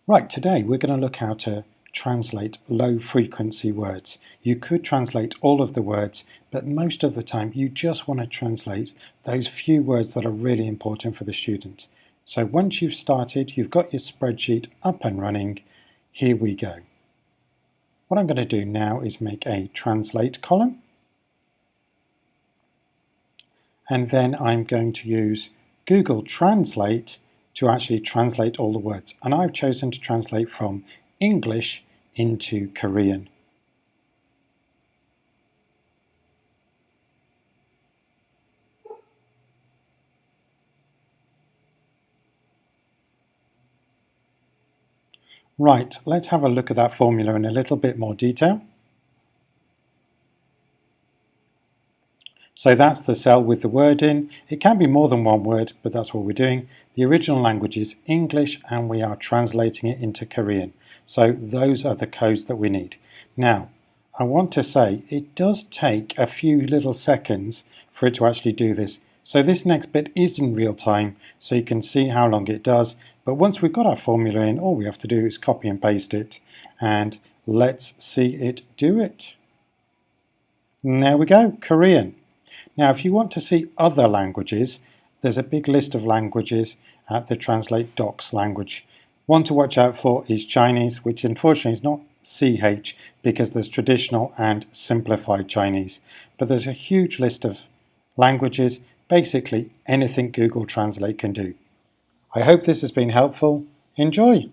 Right, today we're going to look how to translate low frequency words. You could translate all of the words, but most of the time you just want to translate those few words that are really important for the student. So once you've started, you've got your spreadsheet up and running, here we go. What I'm going to do now is make a translate column. And then I'm going to use Google Translate to actually translate all the words. And I've chosen to translate from English into Korean. Right, let's have a look at that formula in a little bit more detail. So that's the cell with the word in. It can be more than one word, but that's what we're doing. The original language is English and we are translating it into Korean. So those are the codes that we need. Now, I want to say it does take a few little seconds for it to actually do this. So this next bit is in real time, so you can see how long it does. But once we've got our formula in, all we have to do is copy and paste it. And let's see it do it. And there we go, Korean. Now, if you want to see other languages, there's a big list of languages at the Translate Docs language. One to watch out for is Chinese, which unfortunately is not CH because there's traditional and simplified Chinese. But there's a huge list of languages, basically anything Google Translate can do. I hope this has been helpful. Enjoy!